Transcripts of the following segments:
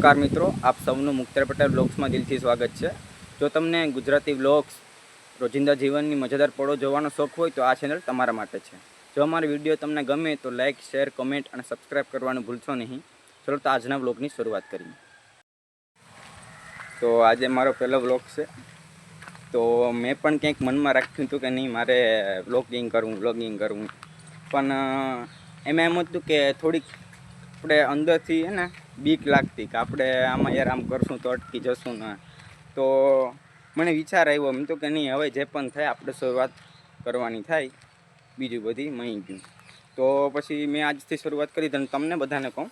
નમસ્કાર મિત્રો, આપ સૌનું મુખ્તાર પટેલ બ્લોગ્સમાં દિલથી સ્વાગત છે। જો તમને ગુજરાતી બ્લોગ્સ રોજિંદા જીવનની મજેદાર પળો જોવાનો શોખ હોય તો આ ચેનલ તમારા માટે છે। જો અમારો વિડીયો તમને ગમે તો લાઇક, શેર, કમેન્ટ અને સબસ્ક્રાઈબ કરવાનું ભૂલશો નહીં। ચલો તો આજના બ્લોગની શરૂઆત કરીએ। તો આજે મારો પહેલો બ્લોગ છે, તો મેં પણ કંઈક મનમાં રાખ્યું હતું કે નહીં મારે બ્લોગિંગ કરવું, પણ એમાં એમ હતું કે થોડીક આપણે અંદરથી હે ને બીક લાગતી કે આપણે આમાં યાર આમ કરશું તો અટકી જશું ને। તો મને વિચાર આવ્યો એમ તો કે નહીં, હવે જે પણ થાય આપણે શરૂઆત કરવાની થાય, બીજું બધી મહી ગયું। તો પછી મેં આજથી શરૂઆત કરી અને તમને બધાને કહું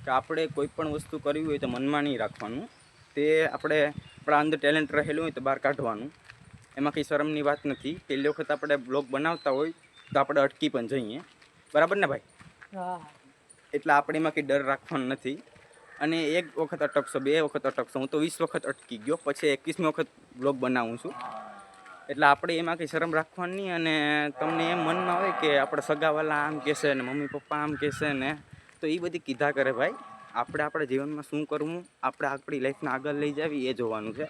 કે આપણે કોઈ પણ વસ્તુ કરવી હોય તો મનમાં નહીં રાખવાનું, તે આપણે આપણા અંદર ટેલેન્ટ રહેલું હોય તો બહાર કાઢવાનું, એમાં કંઈ શરમની વાત નથી। પહેલી વખત આપણે બ્લોગ બનાવતા હોય તો આપણે અટકી પણ જઈએ, બરાબર ને ભાઈ? હા, એટલે આપણે એમાં કંઈ ડર રાખવાનો નથી। અને એક વખત અટકશો, બે વખત અટકશો, હું તો 20 વખત અટકી ગયો, પછી 21મી વખત બ્લોગ બનાવું છું। એટલે આપણે એમાં કંઈ શરમ રાખવાની નહીં। અને તમને એમ મનમાં હોય કે આપણે સગાવાલા આમ કહેશે ને મમ્મી પપ્પા આમ કહેશે ને, તો એ બધી કીધા કરે ભાઈ। આપણે આપણા જીવનમાં શું કરવું, આપણે આપણી લાઈફને આગળ લઈ જાવી એ જોવાનું છે।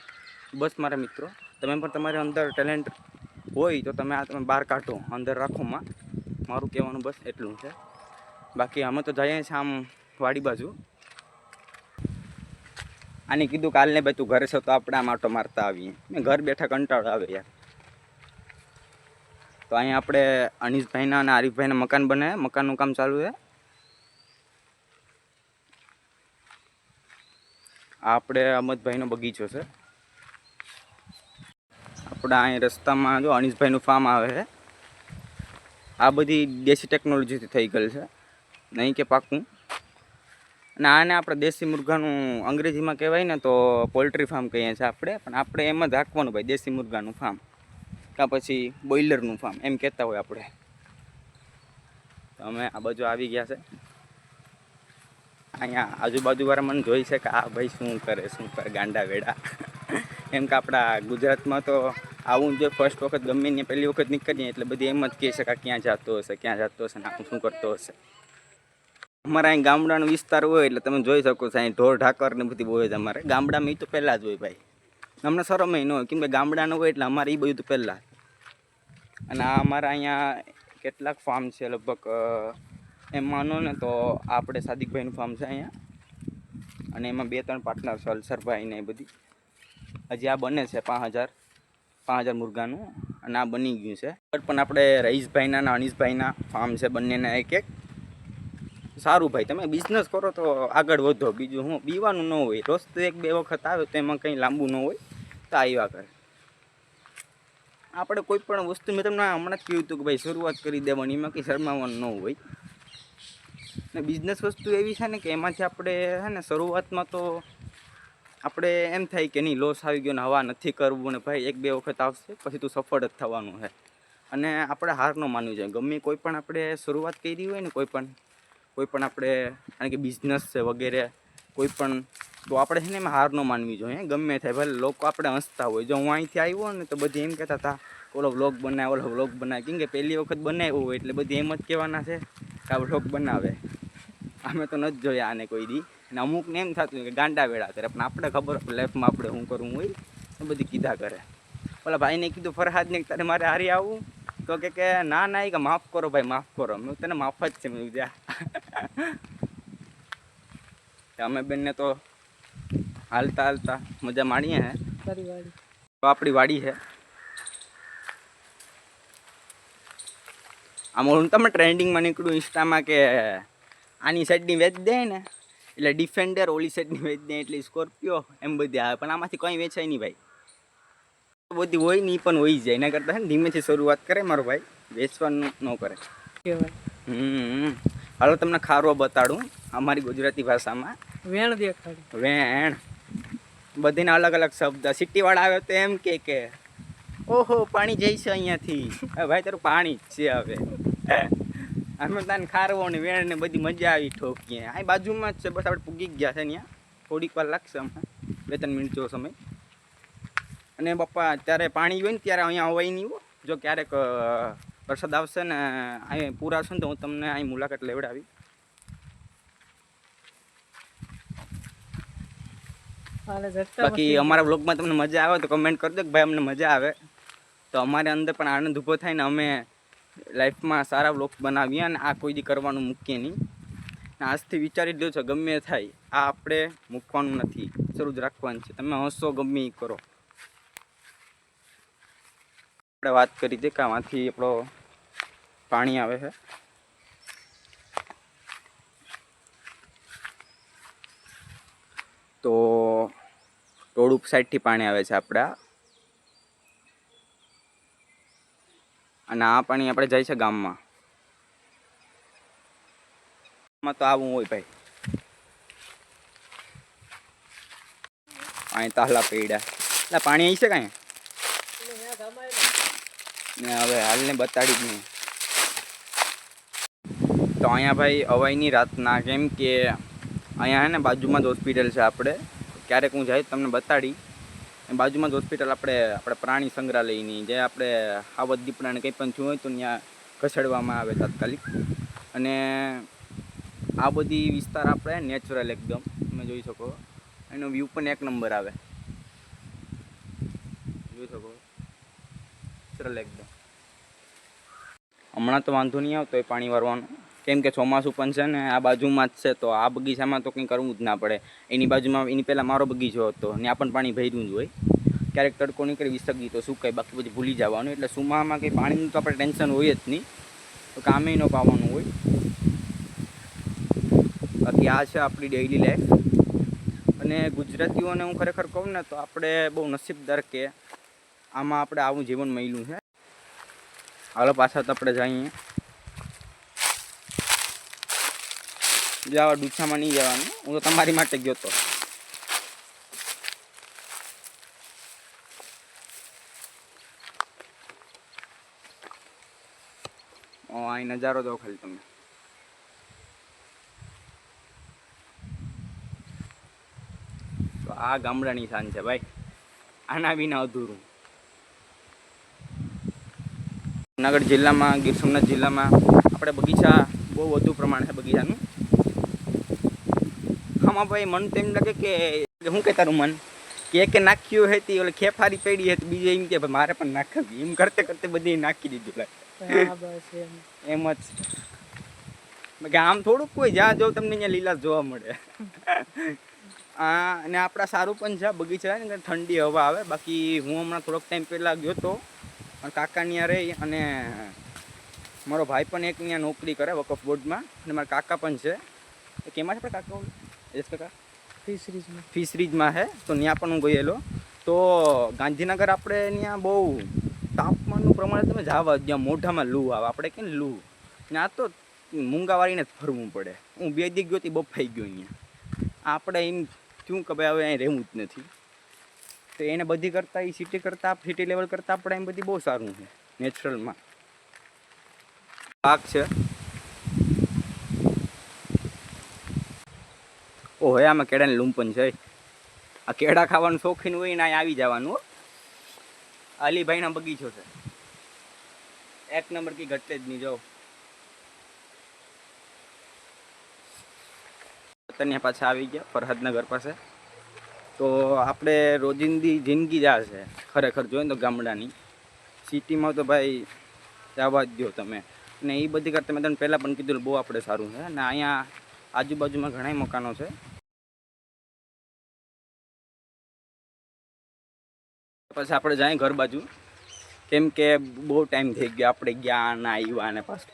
બસ મારા મિત્રો, તમે પણ તમારી અંદર ટેલેન્ટ હોય તો તમે બહાર કાઢો, અંદર રાખોમાં, મારું કહેવાનું બસ એટલું છે। બાકી અમે તો જઈએ છીએ આમ વાડી બાજુ। આને કીધું કાલ ને ભાઈ તું ઘરે છો તો આપણે આમ આટો મારતા આવીએ, મેં ઘર બેઠા કંટાળો આવે યાર। તો અહીંયા આપણે અનીશભાઈના અને આરીફભાઈના મકાન બને, મકાનનું કામ ચાલુ છે। આ આપણે અમદભાઈનો બગીચો છે। આપણે અહીં રસ્તામાં જો અનીશભાઈનું ફાર્મ આવે છે। આ બધી દેશી ટેકનોલોજીથી થઈ ગયેલ છે, નહીં કે પાકું। અને આને આપણે દેશી મુર્ગાનું અંગ્રેજીમાં કહેવાય ને તો પોલ્ટ્રી ફાર્મ કહીએ છીએ આપણે, પણ આપણે એમ જ રાખવાનું ભાઈ, દેશી મુર્ગાનું ફાર્મ કાં પછી બોઇલરનું ફાર્મ એમ કહેતા હોય આપણે। તો અમે આ બાજુ આવી ગયા છે। અહીંયા આજુબાજુવાળા મને જોઈ છે કે આ ભાઈ શું કરે ગાંડા વેડા એમ કે આપણા ગુજરાતમાં તો આવું જો ફર્સ્ટ વખત ગમે ને પહેલી વખત નીકળીએ એટલે બધી એમ જ કહે છે કે ક્યાં જતો હશે ને આખું શું કરતો હશે। અમારા અહીં ગામડાનો વિસ્તાર હોય એટલે તમે જોઈ શકો છો, અહીં ઢોર ઢાકર ને બધી હોય જ અમારે ગામડામાં। એ તો પહેલાં જ હોય ભાઈ, અમને શરમ ન હોય, કેમ કે ગામડાનું હોય એટલે અમારે એ બધું તો પહેલાં। અને આ અમારા અહીંયા કેટલાક ફાર્મ છે, લગભગ એમ માનો ને તો આપણે સાદિકભાઈનું ફાર્મ છે અહીંયા, અને એમાં 2-3 પાર્ટનર છે, અલસરભાઈ ને એ બધી। હજી આ બને છે 5,000 મુર્ગાનું, અને આ બની ગયું છે। પણ આપણે રહીશભાઈના અને અનીશભાઈના ફાર્મ છે, બંનેના એક સારું ભાઈ। તમે બિઝનેસ કરો તો આગળ વધો, બીજું હું બીવાનું ન હોય, રોજ તો 1-2 વખત આવે તો એમાં કંઈ લાંબુ ન હોય, તો આવ્યા કરે। આપણે કોઈ પણ વસ્તુ મેં તમને હમણાં જ કહ્યું હતું કે ભાઈ શરૂઆત કરી દેવાની, એમાં કંઈ શરમાવાનું ન હોય। ને બિઝનેસ વસ્તુ એવી છે ને કે એમાંથી આપણે છે ને શરૂઆતમાં તો આપણે એમ થાય કે નહીં લોસ આવી ગયો ને હવા નથી કરવું, ને ભાઈ 1-2 વખત આવશે પછી તું સફળ જ થવાનું છે। અને આપણે હાર ન માનવી જોઈએ, ગમે કોઈ પણ આપણે શરૂઆત કરી હોય ને કોઈ પણ આપણે કારણ કે બિઝનેસ છે વગેરે કોઈ પણ, તો આપણે છે ને એમાં હાર ન માનવી જોઈએ, ગમે થાય ભલે લોકો આપણે હસતા હોય। જો હું અહીંથી આવ્યો ને તો બધી એમ કહેતા હતા ઓલો વ્લોગ બનાવે, કેમ કે પહેલી વખત બનાવ્યો હોય એટલે બધી એમ જ કહેવાના છે કે આ વ્લોગ બનાવે। અમે તો નથી જોયા આને કોઈ દી, અને અમુકને એમ થતું કે ગાંડા વેળા કરે, પણ આપણે ખબર લાઈફમાં આપણે શું કરવું હોય એ બધી કીધા કરે। ઓલા ભાઈને કીધું ફરહાદને તારે મારે હારી આવું, તો કે ના કે માફ કરો ભાઈ, માફ કરો। મેં તને માફ જ છે, મેં જા અમે બેનને તો હાલતા મજા માણીએ હે। તો આપણી વાડી છે, આમાં તમે ટ્રેન્ડિંગમાં નીકળ્યું ઇન્સ્ટામાં કે આની સાઈડની વેચ દે ને એટલે ડિફેન્ડર, ઓલી સાઈડની વેચ દે એટલે સ્કોર્પિયો, એમ બધી આવે, પણ આમાંથી કંઈ વેચાય નહીં ભાઈ। બધી હોય નહીં પણ હોઈ જાય, એના કરતાં ને ધીમેથી શરૂઆત કરે મારો ભાઈ, વેચવાનું ન કરે। હાલો તમને ખારો બતાડું અમારી ગુજરાતી ભાષામાં, વેણ દેખાડે, વેણ બધીને અલગ અલગ શબ્દ। સિટીવાળા આવે તો એમ કે ઓહો પાણી જાય છે અહીંયાથી, ભાઈ તારું પાણી જ છે હવે। અમે તને ખારવો ને વેણ ને બધી મજા આવી ઠોકીએ, અહીં બાજુમાં જ છે, બસ આપણે પૂગી ગયા છે ત્યાં, થોડીક વાર લાગશે હમણાં 2-3 મિનિટ જેવો સમય। અને પપ્પા ત્યારે પાણી હોય ને ત્યારે અહીંયા અવાય નહીં હોય, જો ક્યારેક વરસાદ આવશે ને અહીં પૂરા આવશે ને તો હું તમને અહીં મુલાકાત લેવડાવી। બાકી અમારા વ્લોગમાં તમને મજા આવે તો કમેન્ટ કરજો કે ભાઈ અમને મજા આવે, તો અમારે અંદર પણ આનંદ ઊભો થાય ને અમે લાઈફમાં સારા વ્લોગ બનાવીએ અને આ કોઈ દી કરવાનું મૂકીએ નહીં. આજથી વિચારી દો છો ગમે થાય આ આપણે મૂકવાનું નથી, શરૂ જ રાખવાનું છે. તમે હસો ગમે એ કરો. આપણે વાત કરી હતી કે આમાંથી આપણો પાણી આવે છે. તો ટોળુપ સાઈડથી પાણી આવે છે આપણા, અને આ પાણી આપણે જાય છે ગામમાં. તો આવું હોય ભાઈ, અહીં તાહલા પૈડા એટલે પાણી આવી છે કાંઈ ને હવે હાલને બતાડી જ નહીં. તો અહીંયા ભાઈ અવાયની રાતના, કેમ કે અહીંયા હે ને બાજુમાં જ હોસ્પિટલ છે. આપણે ક્યારેક હું જાય તમને બતાડી. બાજુમાં જ હોસ્પિટલ આપણે પ્રાણી સંગ્રહાલયની, જે આપણે આવત દીપડાને કંઈ પણ થયું હોય તો ત્યાં ખસેડવામાં આવે તાત્કાલિક. અને આ બધી વિસ્તાર આપણે નેચરલ એકદમ તમે જોઈ શકો, એનો વ્યૂ પણ એક નંબર આવે, જોઈ શકો નેચરલ એકદમ. હમણાં તો વાંધો નહીં આવતો એ પાણી વારવાનું, કેમ કે ચોમાસું પણ છે ને આ બાજુમાં જ છે. તો આ બગીચામાં તો કંઈ કરવું જ ના પડે. એની બાજુમાં એની પહેલાં મારો બગીચો હતો, ત્યાં પણ પાણી ભર્યું જ હોય. ક્યારેક તડકો નીકળી વિસર્ગી તો સુકાય, બાકી બધું ભૂલી જવાનું. એટલે સુમામાં કંઈ પાણીનું તો આપણે ટેન્શન હોય જ નહીં, તો કામે ન પાવાનું હોય. બાકી આ છે આપણી ડેઇલી લાઈફ. અને ગુજરાતીઓને હું ખરેખર કહું ને તો આપણે બહુ નસીબદાર કે આમાં આપણે આવું જીવન મળ્યું છે. હાલો પાછા તો આપણે જઈએ. જો આવા ડૂછામાં નહીં જવાનું, હું તો તમારી માટે ગયો હતો. અહીં નજારો દો ખાલી તમે. તો આ ગામડાની શાન છે ભાઈ, આના વિના અધૂરું. જુનાગઢ જિલ્લામાં, ગીર સોમનાથ જિલ્લામાં આપણે બગીચા બહુ વધુ પ્રમાણ છે બગીચાનું. આમાં ભાઈ મન તો એમ લાગે કે શું કે તારું મન કે નાખ્યું હતી ઓલે ખેફારી પડી હતી, બીજે એમ કે મારે પણ નાખવી, એમ કરતે કરતે બધી નાખી દીધું. એમ જ આમ થોડુંક કોઈ જ્યાં જો તમને અહીંયા લીલા જોવા મળે. અને આપણા સારું પણ છે બગીચા, ને ઠંડી હવા આવે. બાકી હું હમણાં થોડોક ટાઈમ પહેલાં ગયો હતો કાકા ત્યાં રહી, અને મારો ભાઈ પણ એક ત્યાં નોકરી કરે વકફ બોર્ડમાં, અને મારા કાકા પણ છે. કેમાં છે આપણે કાકા? યસ કાકા ફિશરીઝમાં છે. તો ત્યાં પણ હું ગયેલો. તો ગાંધીનગર આપણે ત્યાં બહુ તાપમાનનું પ્રમાણ તમે જાવા જ્યાં મોઢામાં લૂ આવે, આપણે કે ને લૂ, ત્યાં તો મૂંગા વાળીને જ ફરવું પડે. હું 2 દી ગયો હતી બફાઈ ગયો અહીંયા. આપણે એમ શું કે ભાઈ હવે અહીં રહેવું જ નથી. તો એને બધી કરતાં એ સિટી કરતાં, સિટી લેવલ કરતાં આપણે એમ બધી બહુ સારું છે નેચરલમાં. પાક છે. ઓહો આમાં કેળાની લૂંપન છે. આ કેળા ખાવાનું શોખીન હોય ને અહીં આવી જવાનું. અલીભાઈના બગીચો છે, એક નંબર કી ઘટે જ નહીં. જો ત્યાં પાછા આવી ગયા ફરહાદનગર પાસે. તો આપણે રોજિંદી જિંદગી જ આ છે ખરેખર જોઈએ તો ગામડાની. સિટીમાં તો ભાઈ જવા જ દો તમે. ને એ બધી કરતાં મેં તમને પહેલાં પણ કીધું બહુ આપણે સારું છે. અને અહીંયા આજુબાજુમાં ઘણા મકાનો છે. પછી આપણે જાય ઘર બાજુ, કેમ કે બહુ ટાઈમ થઈ ગયો આપણે ગયા ના આવ્યા. અને પાછું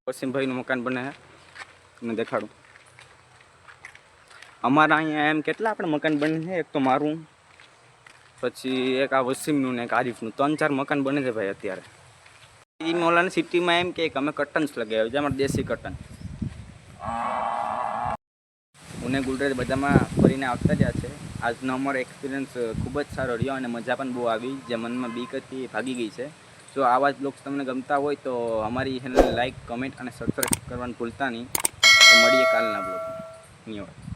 વસીમભાઈનું મકાન બને છે, તમને દેખાડું. અમારા અહીંયા એમ કેટલા આપણે મકાન બને છે. એક તો મારું, પછી એક આ વસીમનું ને એક આરીફનું, 3-4 મકાન બને છે ભાઈ અત્યારે. એ મોલાની સિટીમાં એમ કે અમે કર્ટન્સ લગાવ્યા છે, અમારે દેશી કર્ટન. ઉને ગુલરેજ બધામાં ફરીને આવતા રહ્યા છે. આજનો અમારો એક્સપિરિયન્સ ખૂબ જ સારો રહ્યો અને મજા પણ બહુ આવી. જે મનમાં બીક હતી એ ભાગી ગઈ છે. જો આવા જ બ્લોગ્સ તમને ગમતા હોય તો અમારી ચેનલને લાઈક, કમેન્ટ અને સબસ્ક્રાઈબ કરવાનું ભૂલતા નહીં. તો મળીએ કાલના બ્લોગ. ધન્યવાદ.